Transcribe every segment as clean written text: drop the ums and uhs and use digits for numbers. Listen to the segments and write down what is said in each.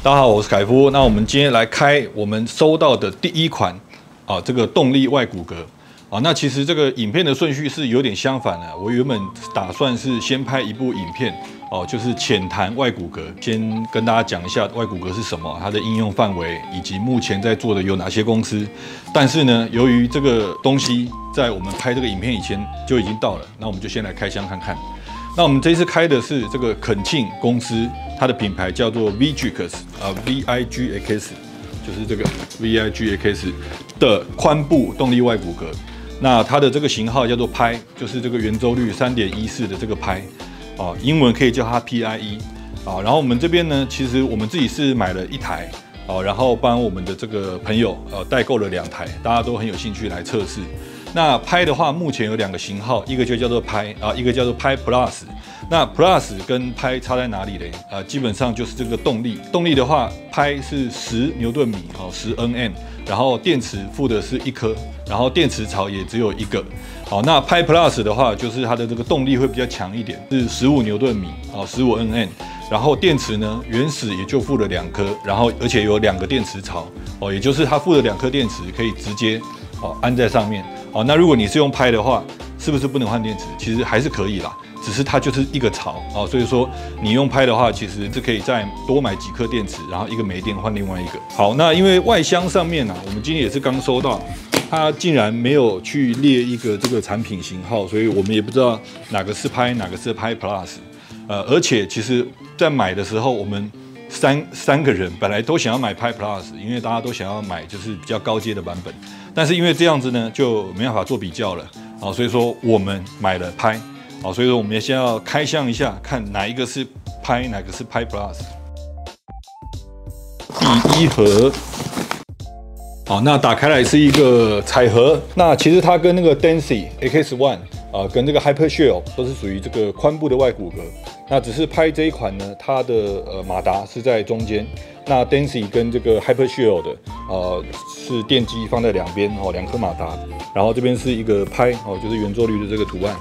大家好，我是凯夫。那我们今天来开我们收到的第一款这个动力外骨骼那其实这个影片的顺序是有点相反的。我原本打算是先拍一部影片就是浅谈外骨骼，先跟大家讲一下外骨骼是什么，它的应用范围以及目前在做的有哪些公司。但是呢，由于这个东西在我们拍这个影片以前就已经到了，那我们就先来开箱看看。那我们这一次开的是这个肯庆公司，它的品牌叫做 Vigix VIGX， 就是这个 VIGX 的髋部动力外骨骼。那它的这个型号叫做拍，就是这个圆周率3.14的这个拍英文可以叫它 PIE 然后我们这边呢，其实我们自己是买了一台然后帮我们的这个朋友代购了2台，大家都很有兴趣来测试。那拍的话，目前有2个型号，一个就叫做拍一个叫做拍 Plus。那 Plus 跟拍差在哪里嘞？基本上就是这个动力。动力的话，拍是10牛顿米10 Nm， 然后电池附的是1颗，然后电池槽也只有1个。那拍 Plus 的话，就是它的这个动力会比较强一点，是15牛顿米15 Nm。然后电池呢，原始也就附了2颗，然后而且有2个电池槽也就是它附了2颗电池可以直接安在上面。那如果你是用拍的话，是不是不能换电池？其实还是可以啦，只是它就是一个槽所以说你用拍的话，其实是可以再多买几颗电池，然后一个没电换另外一个。好，那因为外箱上面我们今天也是刚收到，它竟然没有去列一个这个产品型号，所以我们也不知道哪个是拍，哪个是拍 Plus。而且其实在买的时候，我们三个人本来都想要买拍 Plus， 因为大家都想要买就是比较高阶的版本。但是因为这样子呢，就没办法做比较了所以说我们买了拍所以说我们先要开箱一下，看哪一个是拍，哪个是拍 Plus。第一盒那打开来是一个彩盒。那其实它跟那个 Densi X1跟这个 Hypershell 都是属于这个髋部的外骨骼。那只是拍这一款呢，它的马达是在中间。那 Densi 跟这个 Hypershell 的是电机放在两边2颗马达，然后这边是一个拍就是圆周率的这个图案。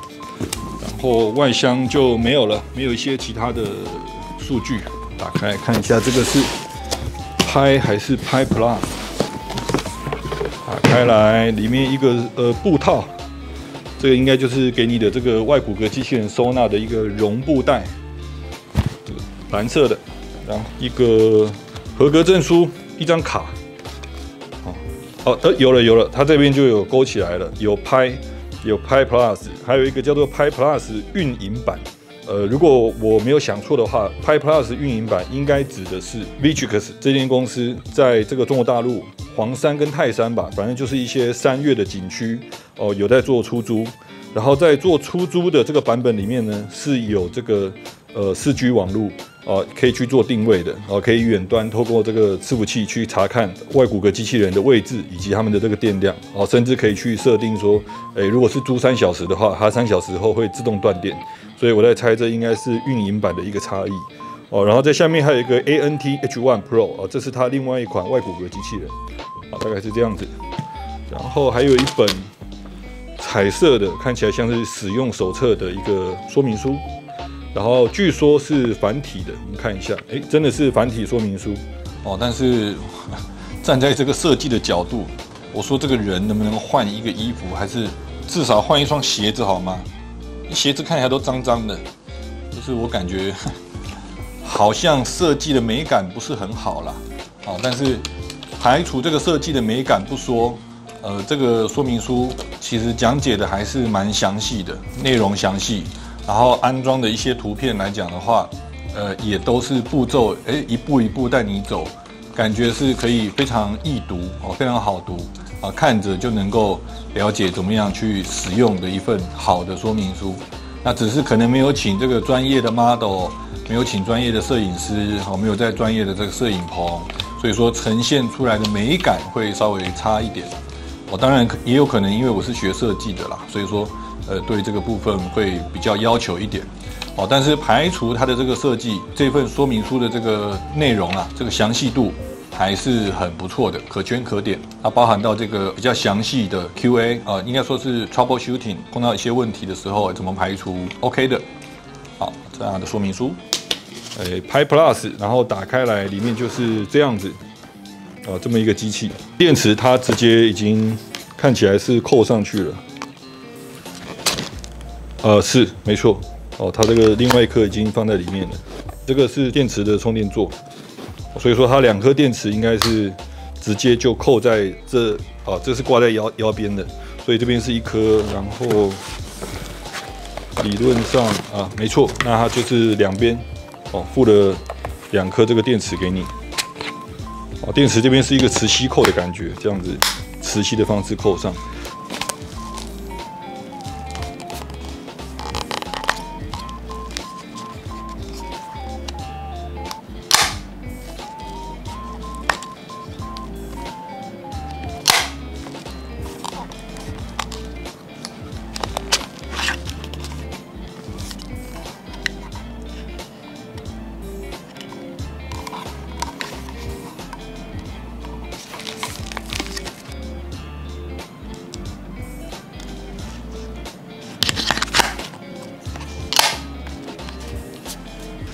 然后外箱就没有了，没有一些其他的数据。打开来看一下，这个是拍还是拍 Plus？ 打开来，里面一个布套，这个应该就是给你的这个外骨骼机器人收纳的一个绒布袋，蓝色的，然后一个合格证书，一张卡。有了，它这边就有勾起来了，有拍 Plus， 还有一个叫做拍 Plus 运营版。如果我没有想错的话，拍 Plus 运营版应该指的是 Vigix 这间公司在这个中国大陆黄山跟泰山吧，反正就是一些山岳的景区有在做出租。然后在做出租的这个版本里面呢，是有这个4G 网络可以去做定位的可以远端透过这个伺服器去查看外骨骼机器人的位置以及他们的这个电量甚至可以去设定说，如果是租3小时的话，它3小时后会自动断电。所以我在猜这应该是运营版的一个差异然后在下面还有一个 ANT H1 Pro这是它另外一款外骨骼机器人大概是这样子。然后还有一本彩色的，看起来像是使用手册的一个说明书，然后据说是繁体的，我们看一下，真的是繁体说明书但是站在这个设计的角度，我说这个人能不能换一个衣服，还是至少换一双鞋子好吗？鞋子看起来都脏脏的，就是我感觉好像设计的美感不是很好啦但是排除这个设计的美感不说，这个说明书其实讲解的还是蛮详细的，内容详细，然后安装的一些图片来讲的话，也都是步骤，一步一步带你走，感觉是可以非常易读非常好读看着就能够了解怎么样去使用的一份好的说明书。那只是可能没有请这个专业的 model， 没有请专业的摄影师没有在专业的这个摄影棚，所以说呈现出来的美感会稍微差一点当然也有可能因为我是学设计的啦，所以说对这个部分会比较要求一点但是排除它的这个设计，这份说明书的这个内容这个详细度还是很不错的，可圈可点。它包含到这个比较详细的 QA 应该说是 troubleshooting， 碰到一些问题的时候怎么排除 OK 的。好，这样的说明书。Pi Plus， 然后打开来里面就是这样子，这么一个机器。电池它直接已经看起来是扣上去了，是没错，它这个另外一颗已经放在里面了。这个是电池的充电座，所以说它2颗电池应该是直接就扣在这，这是挂在腰边的，所以这边是1颗，然后理论上没错，那它就是2边附了2颗这个电池给你。电池这边是一个磁吸扣的感觉，这样子磁吸的方式扣上。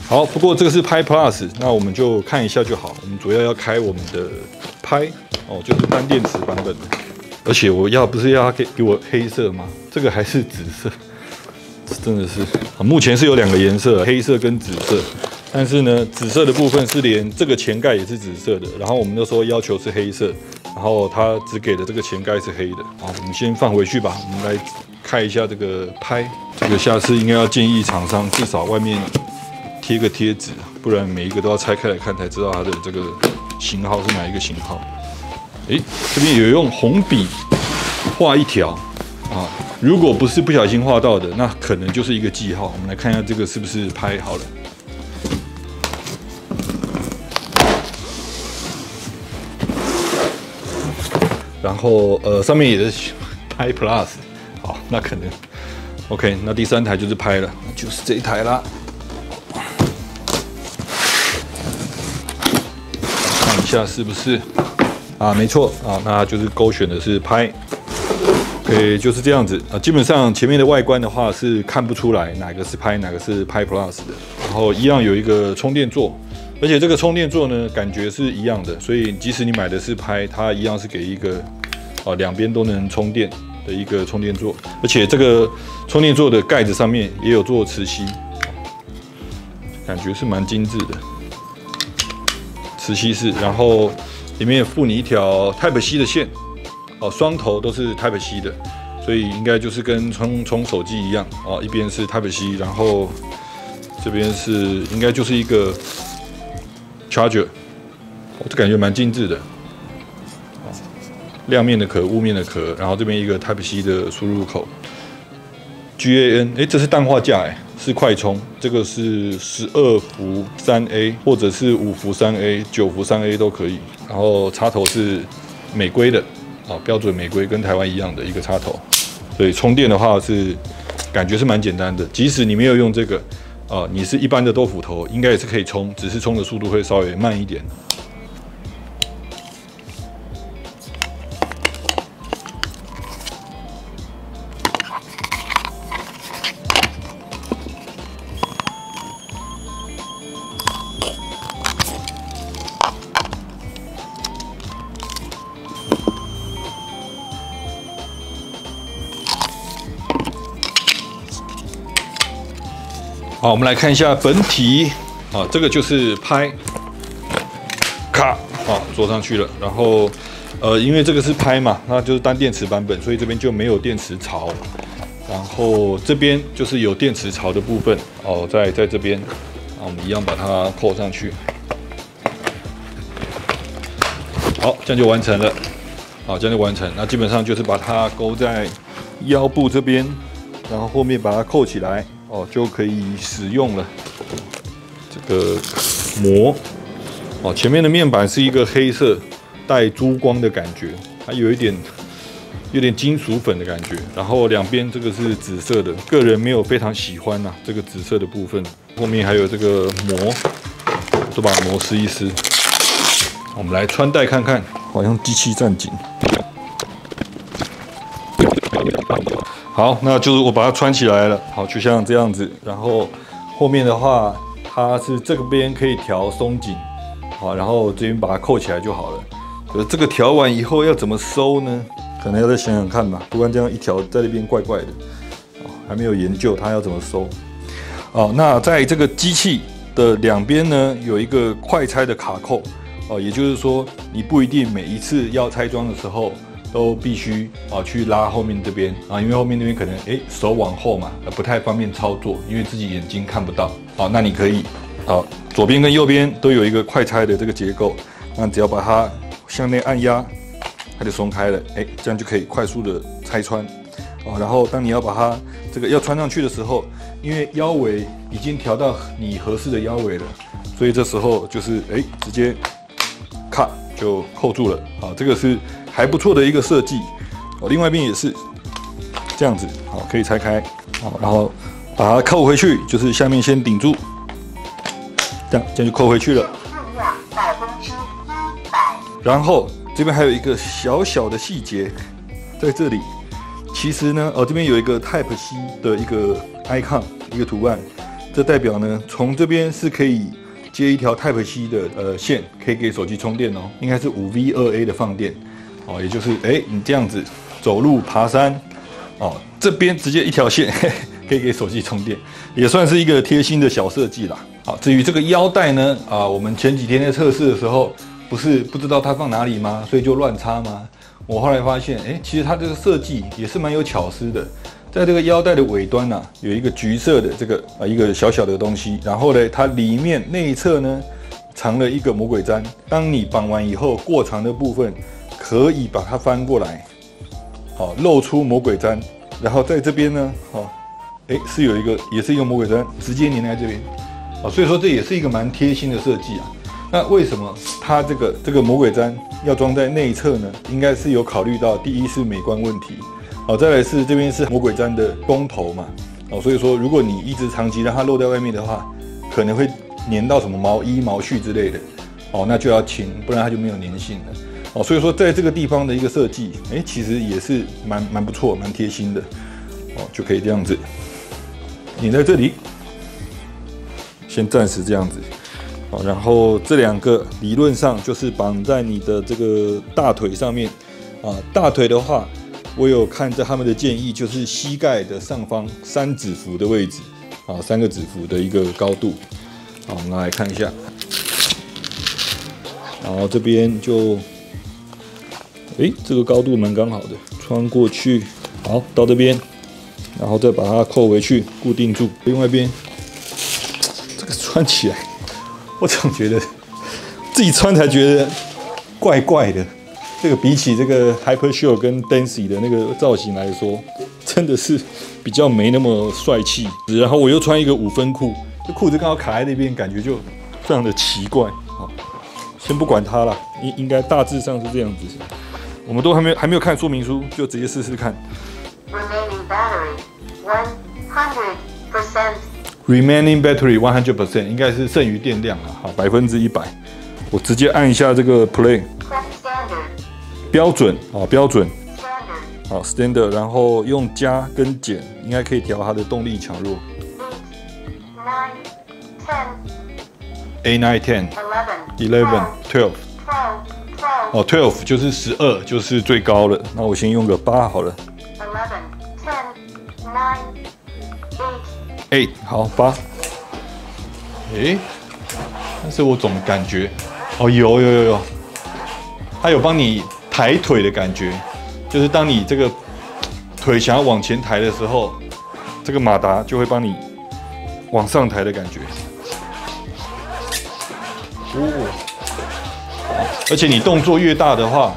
好，不过这个是Pi Plus， 那我们就看一下就好。我们主要要开我们的Pi，就是单电池版本的。而且我不是要给我黑色吗？这个还是紫色，真的是目前是有2个颜色，黑色跟紫色。但是呢，紫色的部分是连这个前盖也是紫色的。然后我们那时候要求是黑色，然后它只给的这个前盖是黑的。好，我们先放回去吧。我们来看一下这个Pi，这个下次应该要建议厂商至少外面贴个贴纸，不然每一个都要拆开来看才知道它的这个型号是哪一个型号。这边有用红笔画一条如果不是不小心画到的，那可能就是一个记号。我们来看一下这个是不是Pi好了。然后上面也是Pi Plus， 好，那可能 OK， 那第3台就是Pi了，就是这一台啦。看一下是不是没错那就是勾选的是Pi。OK， 就是这样子基本上前面的外观的话是看不出来哪个是Pi，哪个是Pi Plus 的。然后一样有一个充电座，而且这个充电座呢感觉是一样的，所以即使你买的是Pi，它一样是给一个2边都能充电的一个充电座，而且这个充电座的盖子上面也有做磁吸，感觉是蛮精致的磁吸式，然后里面附你一条 Type C 的线，双头都是 Type C 的，所以应该就是跟充手机一样一边是 Type C， 然后这边是应该就是一个 Charger，这感觉蛮精致的。亮面的壳、雾面的壳，然后这边一个 Type C 的输入口 ，GAN， 这是氮化镓是快充，这个是12伏3A 或者是5伏3A、9伏3A 都可以。然后插头是美规的，标准美规，跟台湾一样的一个插头。所以充电的话是感觉是蛮简单的，即使你没有用这个，你是一般的豆腐头，应该也是可以充，只是充的速度会稍微慢一点。好，我们来看一下本体这个就是Pi，咔，坐上去了。然后因为这个是Pi嘛，那就是单电池版本，所以这边就没有电池槽。然后这边就是有电池槽的部分在这边，我们一样把它扣上去。好，这样就完成了。这样就完成。那基本上就是把它勾在腰部这边，然后后面把它扣起来。就可以使用了。这个膜，前面的面板是一个黑色带珠光的感觉，它有点金属粉的感觉。然后两边这个是紫色的，个人没有非常喜欢这个紫色的部分。后面还有这个膜，都把膜撕一撕。我们来穿戴看看，好像机器站紧。好，那就是我把它穿起来了。好，就像这样子。然后后面的话，它是这边可以调松紧，好，然后这边把它扣起来就好了。可是这个调完以后要怎么收呢？可能要再想想看吧，不然这样一条在那边怪怪的，还没有研究它要怎么收。那在这个机器的两边呢，有一个快拆的卡扣，也就是说你不一定每一次要拆装的时候都必须去拉后面这边因为后面那边可能手往后嘛，不太方便操作，因为自己眼睛看不到。那你可以左边跟右边都有一个快拆的这个结构，那只要把它向内按压，它就松开了，这样就可以快速的拆穿。然后当你要把它这个要穿上去的时候，因为腰围已经调到你合适的腰围了，所以这时候就是直接咔就扣住了。这个是还不错的一个设计。另外一边也是这样子，可以拆开，然后把它扣回去，就是下面先顶住，这样就扣回去了。然后这边还有一个小小的细节，在这里。其实呢，这边有一个 Type C 的一个 icon， 一个图案，这代表呢，从这边是可以接一条 Type C 的线，可以给手机充电哦，应该是5V2A 的放电，也就是你这样子走路爬山，这边直接一条线可以给手机充电，也算是一个贴心的小设计啦。好，至于这个腰带呢，我们前几天在测试的时候，不是不知道它放哪里吗？所以就乱插吗？我后来发现，其实它这个设计也是蛮有巧思的。在这个腰带的尾端有一个橘色的这个一个小小的东西，然后呢，它里面内侧呢藏了一个魔鬼毡。当你绑完以后，过长的部分可以把它翻过来，露出魔鬼毡。然后在这边呢，是有一个也是一个魔鬼毡，直接粘在这边。所以说这也是一个蛮贴心的设计啊。那为什么它这个魔鬼毡要装在内侧呢？应该是有考虑到，第一是美观问题，再来是这边是魔鬼毡的公头嘛，所以说如果你一直长期让它露在外面的话，可能会粘到什么毛衣、毛絮之类的，那就要清，不然它就没有粘性了。所以说在这个地方的一个设计，其实也是蛮不错、蛮贴心的，就可以这样子粘在这里，先暂时这样子。然后这两个理论上就是绑在你的这个大腿上面，大腿的话，我有看在他们的建议就是膝盖的上方3指幅的位置，3个指幅的一个高度。我们来看一下，然后这边就，这个高度蛮刚好的，穿过去，好，到这边，然后再把它扣回去，固定住。另外一边，这个穿起来。我总觉得自己穿才觉得怪怪的，这个比起这个 Hypershield 跟 Dancy 的那个造型来说，真的是比较没那么帅气。然后我又穿一个5分裤，这裤子刚好卡在那边，感觉就非常的奇怪。先不管它啦，应该大致上是这样子。我们都还没有看说明书，就直接试试看。Remaining battery 100%， 应该是剩余电量好，100%。我直接按一下这个 play， 标准标准，好 standard， 然后用加跟减，应该可以调它的动力强弱。8、9、10、11、12。12就是12，就是最高了。那我先用个8好了。8，好8。但是我总感觉，有，它有帮你抬腿的感觉，就是当你这个腿想要往前抬的时候，这个马达就会帮你往上抬的感觉。而且你动作越大的话，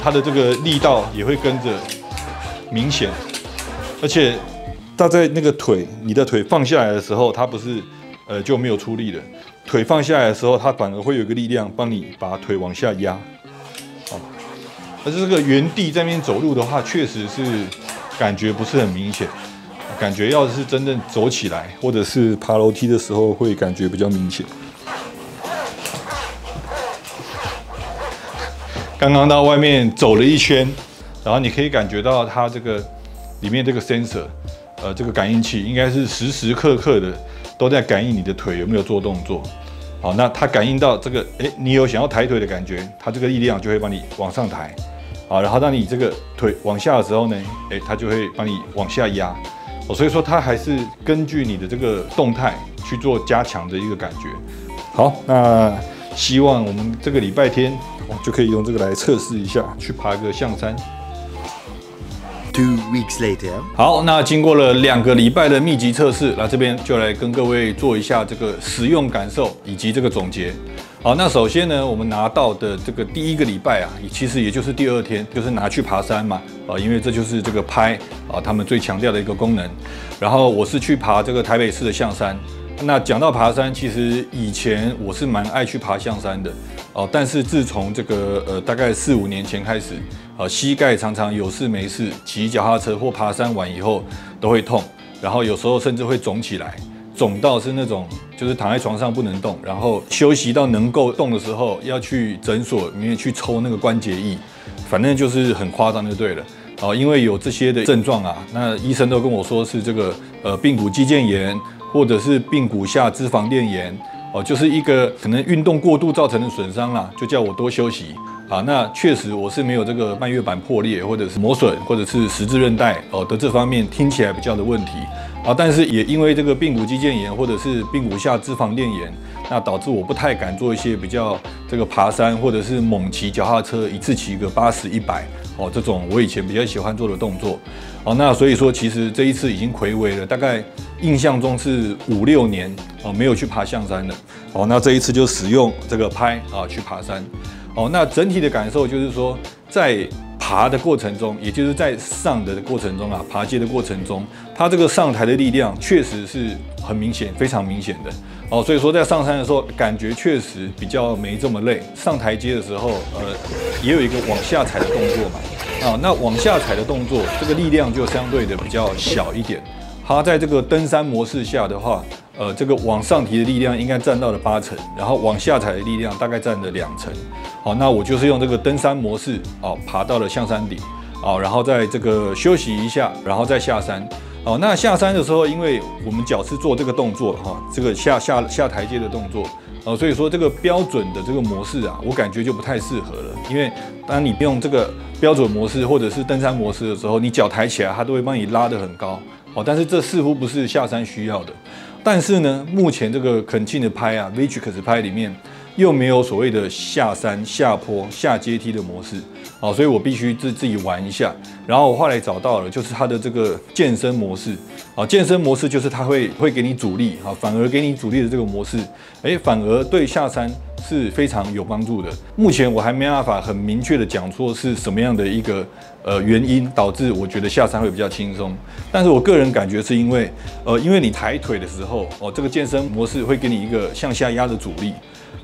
它的这个力道也会跟着明显，而且它在那个你的腿放下来的时候，它不是就没有出力了。腿放下来的时候，它反而会有一个力量帮你把腿往下压。而且这个原地在那边走路的话，确实是感觉不是很明显。感觉要是真正走起来，或者是爬楼梯的时候，会感觉比较明显。刚刚到外面走了一圈，然后你可以感觉到它这个里面这个 sensor，这个感应器应该是时时刻刻的都在感应你的腿有没有做动作。好，那它感应到这个，你有想要抬腿的感觉，它这个力量就会帮你往上抬。好，然后当你这个腿往下的时候呢，它就会帮你往下压。所以说它还是根据你的这个动态去做加强的一个感觉。好，那希望我们这个礼拜天就可以用这个来测试一下，去爬个象山。2 weeks later， 好，那经过了2个礼拜的密集测试，那这边就来跟各位做一下这个使用感受以及这个总结。好，那首先呢，我们拿到的这个第1个礼拜啊，其实也就是第2天，就是拿去爬山嘛，因为这就是这个拍他们最强调的一个功能。然后我是去爬这个台北市的象山。那讲到爬山，其实以前我是蛮爱去爬象山的但是自从这个大概4、5年前开始，膝盖常常有事没事，骑脚踏车或爬山完以后都会痛，然后有时候甚至会肿起来，肿到是那种就是躺在床上不能动，然后休息到能够动的时候要去诊所里面去抽那个关节液，反正就是很夸张就对了。因为有这些的症状啊，那医生都跟我说是这个髌骨肌腱炎。或者是髌骨下脂肪链炎，就是一个可能运动过度造成的损伤啦，就叫我多休息啊。那确实我是没有这个半月板破裂，或者是磨损，或者是十字韧带的这方面听起来比较的问题但是也因为这个髌骨肌腱炎或者是髌骨下脂肪链炎，那导致我不太敢做一些比较这个爬山或者是猛骑脚踏车，一次骑个80、100这种我以前比较喜欢做的动作。那所以说其实这一次已经睽违了，大概印象中是5、6年没有去爬象山了。那这一次就使用这个拍去爬山。那整体的感受就是说，在爬的过程中，也就是在上的过程中爬阶的过程中，它这个上台的力量确实是很明显，非常明显的所以说在上山的时候，感觉确实比较没这么累。上台阶的时候，也有一个往下踩的动作嘛。那往下踩的动作，这个力量就相对的比较小一点。它在这个登山模式下的话，这个往上提的力量应该占到了80%，然后往下踩的力量大概占了2%。好，那我就是用这个登山模式爬到了象山顶然后在这个休息一下，然后再下山。那下山的时候，因为我们脚是做这个动作这个下台阶的动作。所以说这个标准的这个模式我感觉就不太适合了，因为当你用这个标准模式或者是登山模式的时候，你脚抬起来，它都会帮你拉得很高但是这似乎不是下山需要的。但是呢，目前这个肯沁的拍Victrix 拍里面又没有所谓的下山、下坡、下阶梯的模式所以我必须自己玩一下。然后我后来找到了，就是它的这个健身模式健身模式就是它会给你阻力反而给你阻力的这个模式，反而对下山是非常有帮助的。目前我还没办法很明确的讲说是什么样的一个原因导致我觉得下山会比较轻松，但是我个人感觉是因为你抬腿的时候这个健身模式会给你一个向下压的阻力。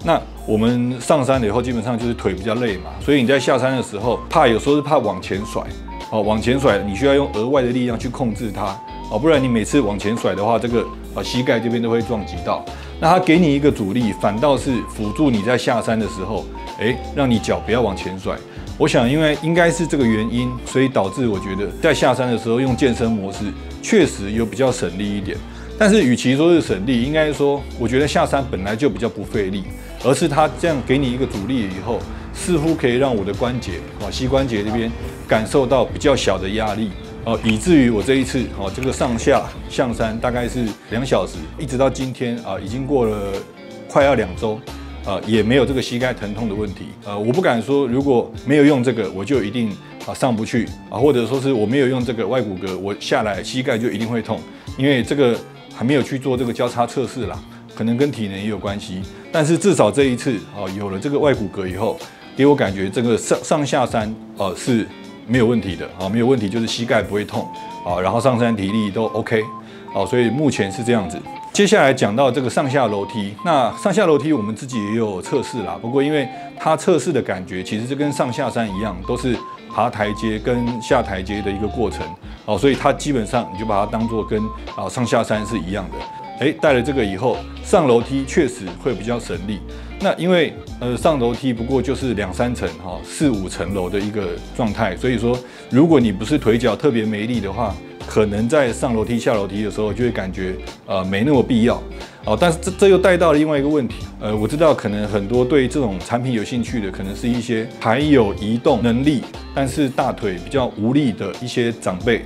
那我们上山了以后，基本上就是腿比较累嘛，所以你在下山的时候，有时候是怕往前甩往前甩，你需要用额外的力量去控制它不然你每次往前甩的话，这个膝盖这边都会撞击到。那它给你一个阻力，反倒是辅助你在下山的时候，让你脚不要往前甩。我想，因为应该是这个原因，所以导致我觉得在下山的时候用健身模式，确实有比较省力一点。但是与其说是省力，应该说我觉得下山本来就比较不费力，而是它这样给你一个阻力以后，似乎可以让我的关节膝关节这边感受到比较小的压力以至于我这一次这个上下象山大概是2小时，一直到今天已经过了快要2周。也没有这个膝盖疼痛的问题。我不敢说如果没有用这个，我就一定上不去或者说是我没有用这个外骨骼，我下来膝盖就一定会痛，因为这个还没有去做这个交叉测试啦，可能跟体能也有关系。但是至少这一次有了这个外骨骼以后，给我感觉这个上下山是没有问题的没有问题，就是膝盖不会痛然后上山体力都 OK 所以目前是这样子。接下来讲到这个上下楼梯，那上下楼梯我们自己也有测试啦，不过因为它测试的感觉其实是跟上下山一样，都是爬台阶跟下台阶的一个过程所以它基本上你就把它当作跟上下山是一样的。带了这个以后，上楼梯确实会比较省力。那因为上楼梯不过就是2、3层4、5层楼的一个状态，所以说如果你不是腿脚特别没力的话，可能在上楼梯下楼梯的时候就会感觉没那么必要但是这又带到了另外一个问题。我知道可能很多对这种产品有兴趣的，可能是一些还有移动能力，但是大腿比较无力的一些长辈。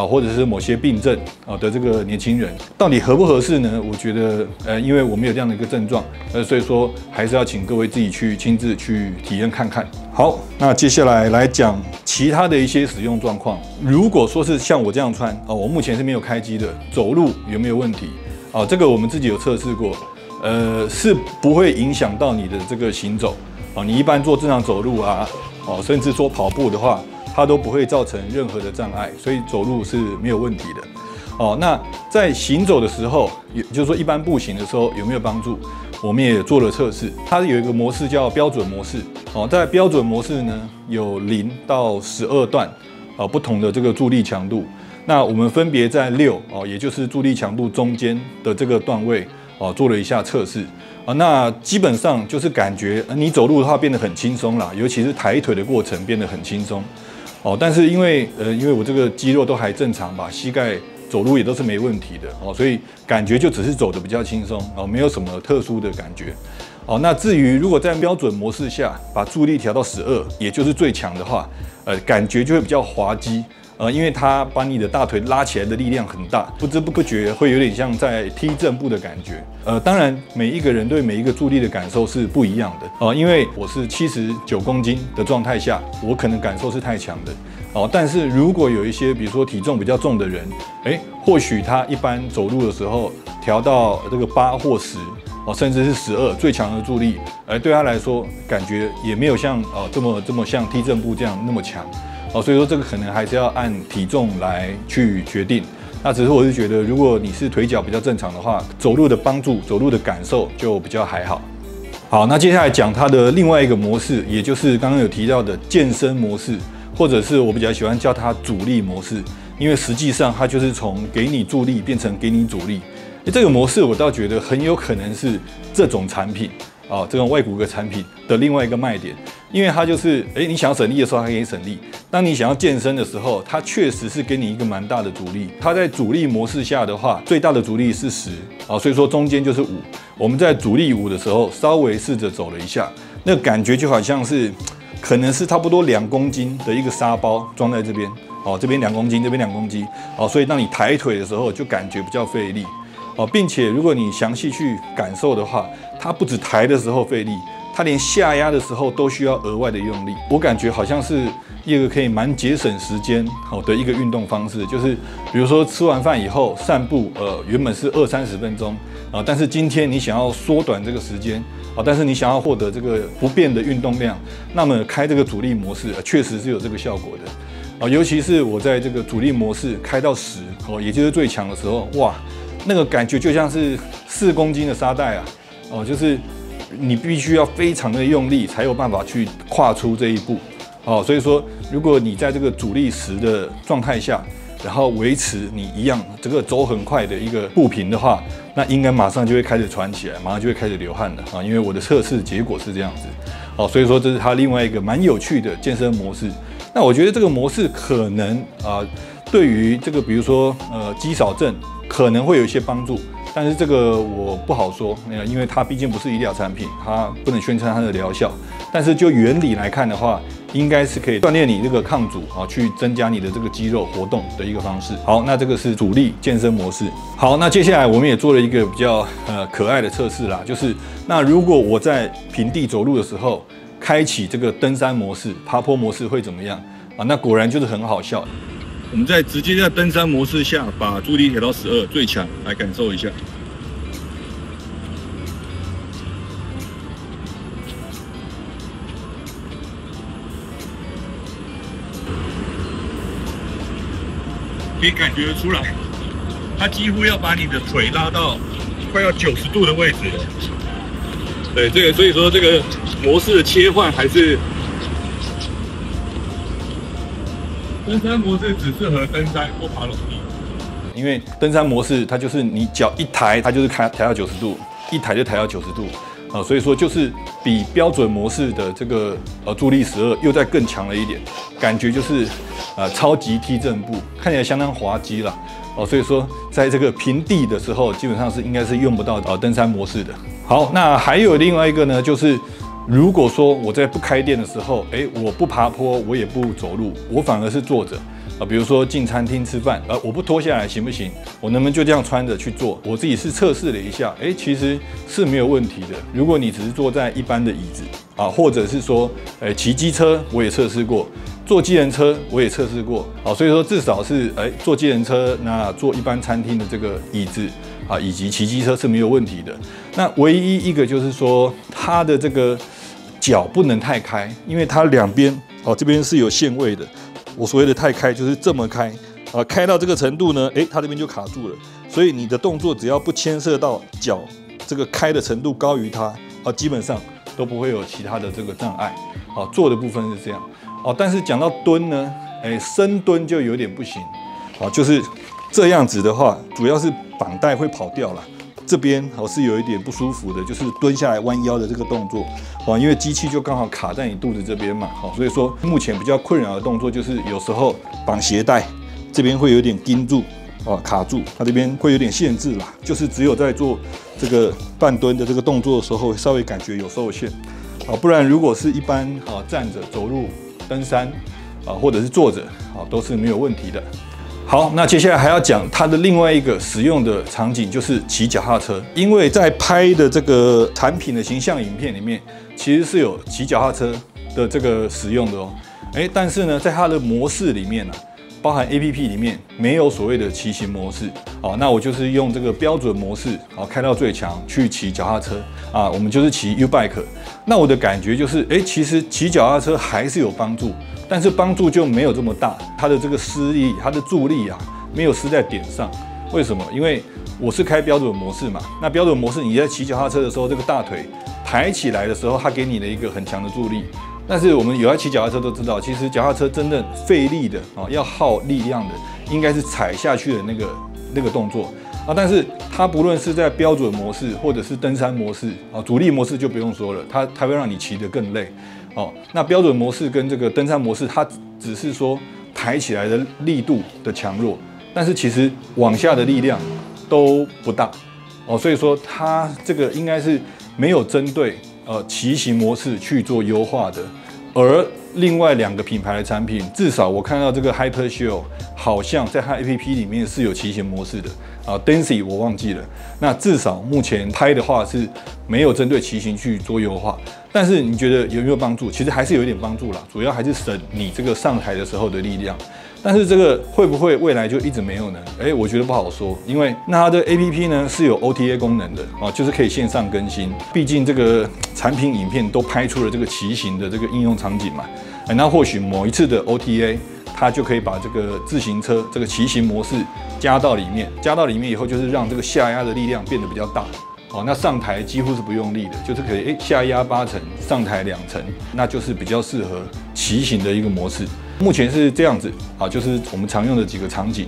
或者是某些病症的这个年轻人，到底合不合适呢？我觉得，因为我们有这样的一个症状，所以说还是要请各位自己去亲自去体验看看。好，那接下来讲其他的一些使用状况。如果说是像我这样穿，我目前是没有开机的，走路有没有问题？这个我们自己有测试过，是不会影响到你的这个行走。你一般做正常走路啊，甚至说跑步的话。它都不会造成任何的障碍，所以走路是没有问题的。那在行走的时候，也就是说一般步行的时候有没有帮助？我们也做了测试，它有一个模式叫标准模式。在标准模式呢，有0到12段不同的这个助力强度。那我们分别在6也就是助力强度中间的这个段位做了一下测试。那基本上就是感觉你走路的话变得很轻松啦，尤其是抬腿的过程变得很轻松。但是因为我这个肌肉都还正常吧，膝盖走路也都是没问题的所以感觉就只是走得比较轻松没有什么特殊的感觉。那至于如果在标准模式下把助力调到12，也就是最强的话，感觉就会比较滑稽。因为它把你的大腿拉起来的力量很大，不知不觉会有点像在踢正步的感觉。当然每一个人对每一个助力的感受是不一样的因为我是79公斤的状态下，我可能感受是太强的但是如果有一些比如说体重比较重的人，或许他一般走路的时候调到这个8或10甚至是12最强的助力，对他来说感觉也没有像这么像踢正步这样那么强。所以说这个可能还是要按体重来去决定。那只是我是觉得，如果你是腿脚比较正常的话，走路的帮助、走路的感受就比较还好。好，那接下来讲它的另外一个模式，也就是刚刚有提到的健身模式，或者是我比较喜欢叫它阻力模式，因为实际上它就是从给你助力变成给你阻力。这个模式我倒觉得很有可能是这种产品这种外骨骼产品的另外一个卖点。因为它就是你想要省力的时候它可以省力，当你想要健身的时候，它确实是给你一个蛮大的阻力。它在阻力模式下的话，最大的阻力是10所以说中间就是5。我们在阻力5的时候，稍微试着走了一下，那感觉就好像是可能是差不多2公斤的一个沙包装在这边这边2公斤，这边2公斤所以当你抬腿的时候就感觉比较费力并且如果你详细去感受的话，它不止抬的时候费力，它连下压的时候都需要额外的用力。我感觉好像是一个可以蛮节省时间的一个运动方式，就是比如说吃完饭以后散步，原本是20-30分钟但是今天你想要缩短这个时间但是你想要获得这个不变的运动量，那么开这个阻力模式确实是有这个效果的尤其是我在这个阻力模式开到10也就是最强的时候，哇，那个感觉就像是4公斤的沙袋就是你必须要非常的用力才有办法去跨出这一步所以说如果你在这个阻力10的状态下，然后维持你一样这个走很快的一个步频的话，那应该马上就会开始喘起来，马上就会开始流汗了因为我的测试结果是这样子所以说这是它另外一个蛮有趣的健身模式。那我觉得这个模式可能对于这个比如说肌少症可能会有一些帮助，但是这个我不好说，因为它毕竟不是医疗产品，它不能宣称它的疗效。但是就原理来看的话，应该是可以锻炼你这个抗阻去增加你的这个肌肉活动的一个方式。好，那这个是阻力健身模式。好，那接下来我们也做了一个比较可爱的测试啦，就是那如果我在平地走路的时候开启这个登山模式、爬坡模式会怎么样那果然就是很好笑。我们直接在登山模式下把助力调到12最强，来感受一下。可以感觉出来，它几乎要把你的腿拉到快要90度的位置了。对，这个所以说这个模式的切换还是。登山模式只适合登山或爬楼梯，因为登山模式它就是你脚一抬，它就是抬到90度，一抬就抬到90度所以说就是比标准模式的这个助力12又再更强了一点，感觉就是超级踢正步，看起来相当滑稽啦。所以说在这个平地的时候，基本上是应该是用不到登山模式的。好，那还有另外一个呢，就是如果说我在不开店的时候，我不爬坡，我也不走路，我反而是坐着。比如说进餐厅吃饭，我不脱下来行不行？我能不能就这样穿着去做？我自己是测试了一下，其实是没有问题的。如果你只是坐在一般的椅子或者是说，骑机车我也测试过，坐计程车我也测试过，所以说至少是坐计程车，那坐一般餐厅的这个椅子以及骑机车是没有问题的。那唯一一个就是说，它的这个脚不能太开，因为它两边这边是有限位的。我所谓的太开就是这么开开到这个程度呢，它这边就卡住了。所以你的动作只要不牵涉到脚这个开的程度高于它基本上都不会有其他的这个障碍。做的部分是这样但是讲到蹲呢，深蹲就有点不行就是这样子的话，主要是绑带会跑掉了。这边是有一点不舒服的，就是蹲下来弯腰的这个动作因为机器就刚好卡在你肚子这边嘛所以说目前比较困扰的动作就是有时候绑鞋带这边会有点盯住卡住，它这边会有点限制啦，就是只有在做这个半蹲的这个动作的时候，稍微感觉有受限不然如果是一般站着走路登山或者是坐着都是没有问题的。好，那接下来还要讲它的另外一个使用的场景，就是骑脚踏车。因为在拍的这个产品的形象影片里面，其实是有骑脚踏车的这个使用的但是呢，在它的模式里面包含 APP 里面没有所谓的骑行模式那我就是用这个标准模式开到最强去骑脚踏车我们就是骑 U-Bike。那我的感觉就是其实骑脚踏车还是有帮助，但是帮助就没有这么大，它的这个施力，它的助力没有施在点上。为什么？因为我是开标准模式嘛，那标准模式你在骑脚踏车的时候，这个大腿抬起来的时候，它给你的一个很强的助力。但是我们有在骑脚踏车都知道，其实脚踏车真正费力的要耗力量的，应该是踩下去的那个动作但是它不论是在标准模式或者是登山模式主力模式就不用说了，它会让你骑得更累那标准模式跟这个登山模式，它只是说抬起来的力度的强弱，但是其实往下的力量都不大所以说它这个应该是没有针对骑行模式去做优化的。而另外两个品牌的产品，至少我看到这个 Hypershield 好像在它 APP 里面是有骑行模式的Density 我忘记了。那至少目前拍的话是没有针对骑行去做优化。但是你觉得有没有帮助？其实还是有一点帮助啦，主要还是省你这个上台的时候的力量。但是这个会不会未来就一直没有呢？我觉得不好说，因为那它的 APP 呢是有 OTA 功能的就是可以线上更新。毕竟这个产品影片都拍出了这个骑行的这个应用场景嘛，那或许某一次的 OTA 它就可以把这个自行车这个骑行模式加到里面以后，就是让这个下压的力量变得比较大那上台几乎是不用力的，就是可以下压8成，上台2成，那就是比较适合骑行的一个模式。目前是这样子就是我们常用的几个场景。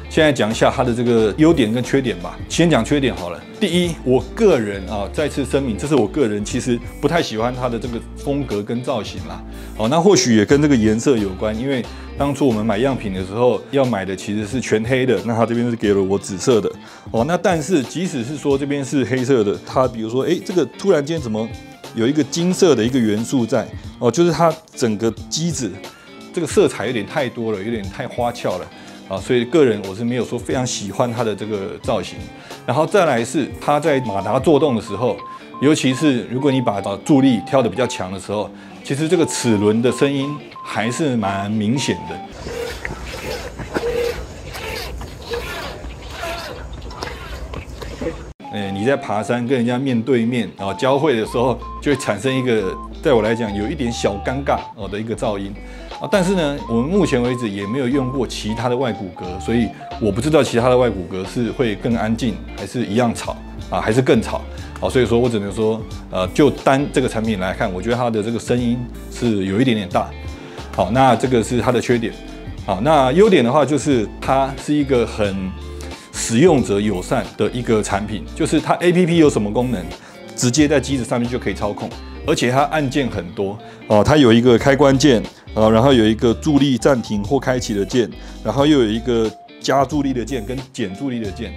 现在讲一下它的这个优点跟缺点吧。先讲缺点好了。第一，我个人再次声明，这是我个人其实不太喜欢它的这个风格跟造型啦。那或许也跟这个颜色有关，因为当初我们买样品的时候要买的其实是全黑的，那它这边是给了我紫色的那但是即使是说这边是黑色的，它比如说这个突然间怎么有一个金色的一个元素在就是它整个机子这个色彩有点太多了，有点太花俏了所以个人我是没有说非常喜欢它的这个造型。然后再来是它在马达作动的时候，尤其是如果你把助力挑得比较强的时候，其实这个齿轮的声音还是蛮明显的。你在爬山跟人家面对面交汇的时候，就会产生一个在我来讲有一点小尴尬的一个噪音但是呢，我们目前为止也没有用过其他的外骨骼，所以我不知道其他的外骨骼是会更安静，还是一样吵还是更吵所以说我只能说就单这个产品来看，我觉得它的这个声音是有一点点大。好，那这个是它的缺点。好，那优点的话就是它是一个很使用者友善的一个产品，就是它 APP 有什么功能，直接在机子上面就可以操控，而且它按键很多哦，它有一个开关键啊，然后有一个助力暂停或开启的键，然后又有一个加助力的键跟减助力的键。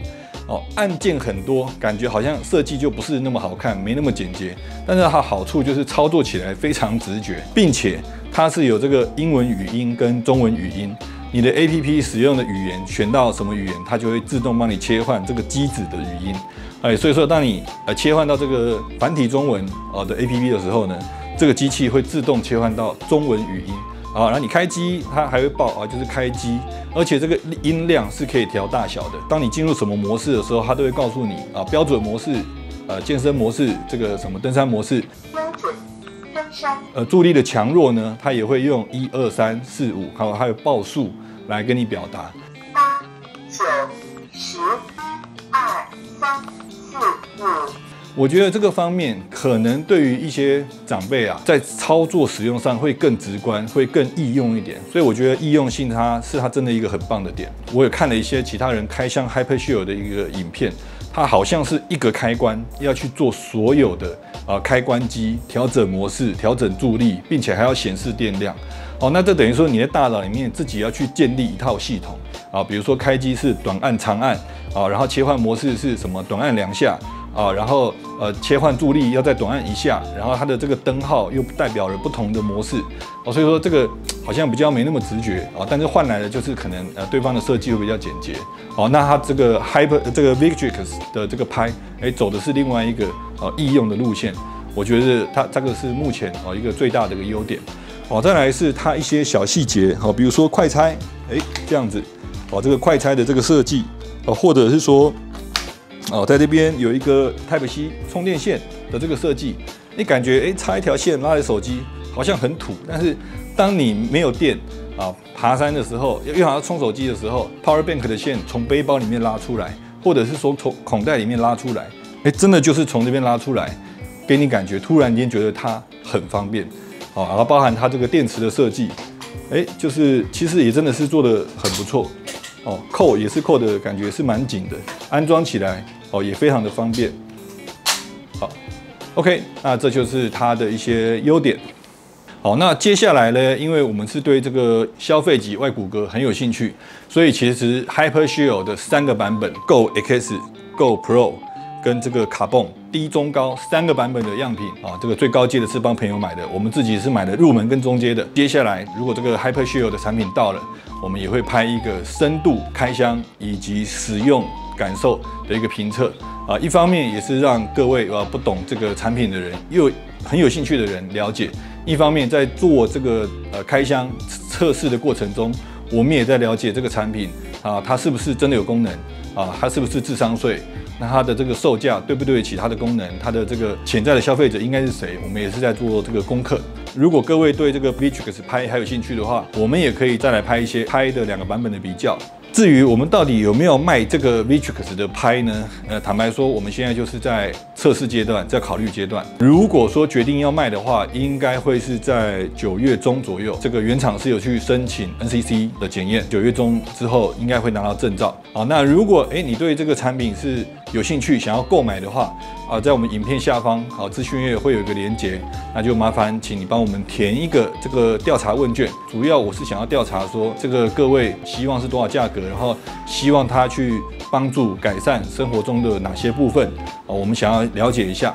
哦，按键很多，感觉好像设计就不是那么好看，没那么简洁。但是它好处就是操作起来非常直觉，并且它是有这个英文语音跟中文语音。你的 APP 使用的语言选到什么语言，它就会自动帮你切换这个机子的语音。所以说当你切换到这个繁体中文的 APP 的时候呢，这个机器会自动切换到中文语音。然后你开机，它还会报就是开机，而且这个音量是可以调大小的。当你进入什么模式的时候，它都会告诉你标准模式、健身模式、这个什么登山模式。标准登山。助力的强弱呢，它也会用1、2、3、4、5，还有报数来跟你表达。8、9、10、2、3、4、5。我觉得这个方面可能对于一些长辈在操作使用上会更直观，会更易用一点，所以我觉得易用性它真的一个很棒的点。我也看了一些其他人开箱 Hypershield 的一个影片，它好像是一个开关要去做所有的开关机、调整模式、调整助力，并且还要显示电量。那这等于说你在大脑里面自己要去建立一套系统比如说开机是短按、长按然后切换模式是什么短按2下。然后切换助力要在短按1下，然后它的这个灯号又代表了不同的模式所以说这个好像比较没那么直觉但是换来的就是可能对方的设计会比较简洁那它这个 Victrix 的这个拍走的是另外一个易用的路线，我觉得它这个是目前一个最大的一个优点再来是它一些小细节比如说快拆这样子这个快拆的这个设计或者是说在这边有一个 Type-C 充电线的这个设计，你感觉插一条线拉着手机好像很土，但是当你没有电爬山的时候，又想要充手机的时候 ，Power Bank 的线从背包里面拉出来，或者是说从孔袋里面拉出来，真的就是从这边拉出来，给你感觉突然间觉得它很方便然后包含它这个电池的设计，就是其实也真的是做得很不错扣也是扣的感觉是蛮紧的，安装起来也非常的方便。好 ，OK， 那这就是它的一些优点。好，那接下来呢，因为我们是对这个消费级外骨骼很有兴趣，所以其实 Hypershield 的3个版本 Go X、Go Pro 跟这个 Carbon 低、中、高3个版本的样品这个最高阶的是帮朋友买的，我们自己是买的入门跟中阶的。接下来如果这个 Hypershield 的产品到了，我们也会拍一个深度开箱以及使用感受的一个评测一方面也是让各位不懂这个产品的人又很有兴趣的人了解，一方面在做这个开箱测试的过程中，我们也在了解这个产品它是不是真的有功能它是不是智商税，那它的这个售价对不对得起它的功能，它的这个潜在的消费者应该是谁，我们也是在做这个功课。如果各位对这个 Victrix 拍还有兴趣的话，我们也可以再来拍一些拍的2个版本的比较。至于我们到底有没有卖这个 Victrix 的拍呢？坦白说，我们现在就是在测试阶段，在考虑阶段。如果说决定要卖的话，应该会是在9月中左右。这个原厂是有去申请 NCC 的检验，9月中之后应该会拿到证照。好，那如果你对这个产品是有兴趣想要购买的话在我们影片下方资讯页会有一个连结，那就麻烦请你帮我们填一个这个调查问卷。主要我是想要调查说这个各位希望是多少价格，然后希望它去帮助改善生活中的哪些部分我们想要了解一下。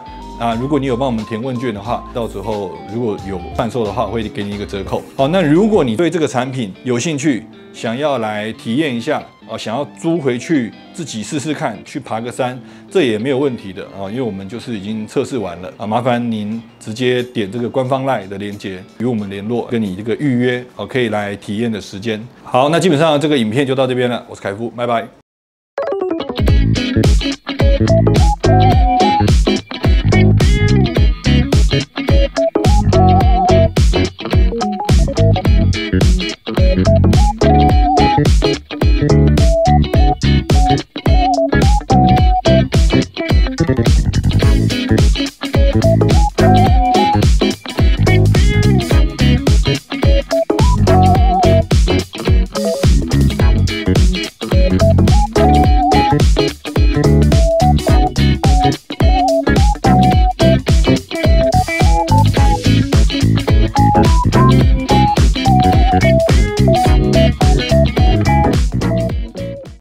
如果你有帮我们填问卷的话，到时候如果有贩售的话，会给你一个折扣。好，那如果你对这个产品有兴趣，想要来体验一下想要租回去自己试试看，去爬个山，这也没有问题的因为我们就是已经测试完了麻烦您直接点这个官方 LINE 的连结与我们联络，跟你这个预约可以来体验的时间。好，那基本上这个影片就到这边了，我是凯夫，拜拜。Thank you.